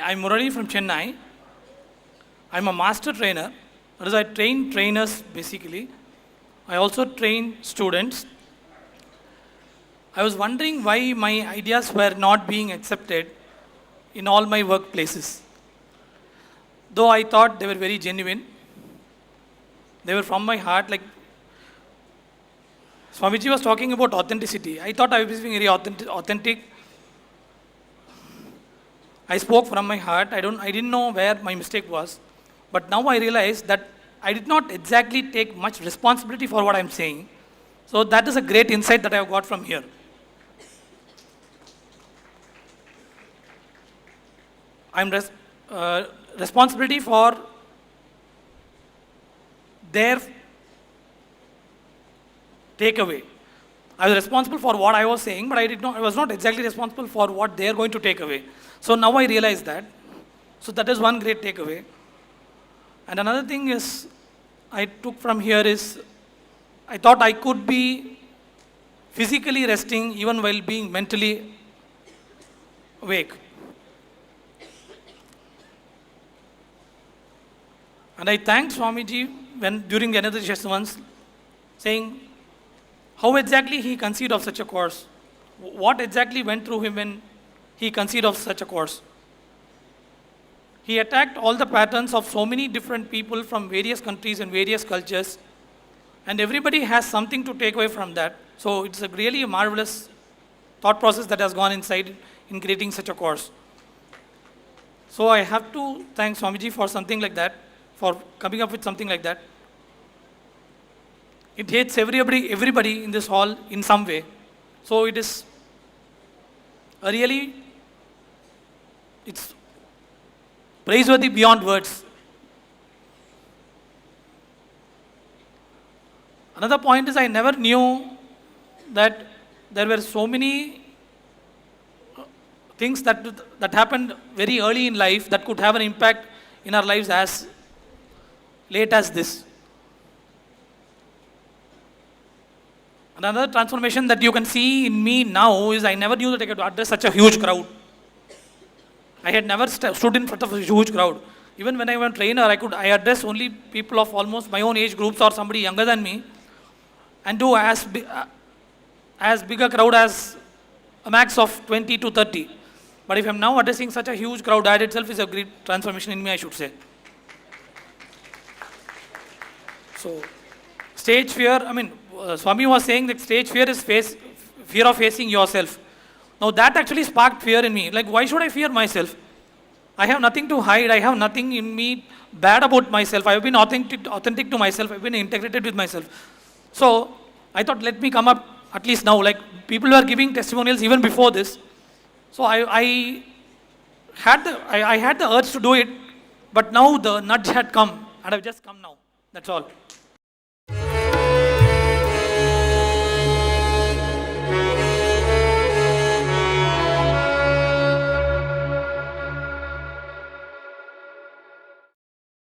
I'm Murali from Chennai. I'm a master trainer. That is, I train trainers basically. I also train students. I was wondering why my ideas were not being accepted in all my workplaces. Though I thought they were very genuine, they were from my heart. Like Swamiji was talking about authenticity. I thought I was being very authentic. I spoke from my heart. I didn't know where my mistake was. But now I realize that I did not exactly take much responsibility for what I'm saying. So that is a great insight that I have got from here. I'm responsibility for their takeaway. I was responsible for what I was saying, but I was not exactly responsible for what they are going to take away. So now I realize that. So that is one great takeaway. And another thing is, I took from here is, I thought I could be physically resting even while being mentally awake. And I thanked Swamiji during the another session once, saying how exactly he conceived of such a course. What exactly went through him when he conceived of such a course. He attacked all the patterns of so many different people from various countries and various cultures, and everybody has something to take away from that. So it's really a marvelous thought process that has gone inside in creating such a course. So I have to thank Swamiji for something like that, for coming up with something like that. It hits everybody in this hall in some way. So it is it's praiseworthy beyond words. Another point is, I never knew that there were so many things that happened very early in life that could have an impact in our lives as late as this. Another transformation that you can see in me now is, I never knew that I could address such a huge crowd. I had never stood in front of a huge crowd. Even when I was a trainer, I address only people of almost my own age groups or somebody younger than me, and do as big a crowd as a max of 20 to 30. But if I'm now addressing such a huge crowd, that itself is a great transformation in me, I should say. So, stage fear, Swami was saying that stage fear is fear of facing yourself. Now that actually sparked fear in me. Like, why should I fear myself? I have nothing to hide. I have nothing in me bad about myself. I have been authentic to myself. I've been integrated with myself. So I thought, let me come up at least now. Like, people were giving testimonials even before this. So I had the urge to do it, but now the nudge had come, and I've just come now. That's all.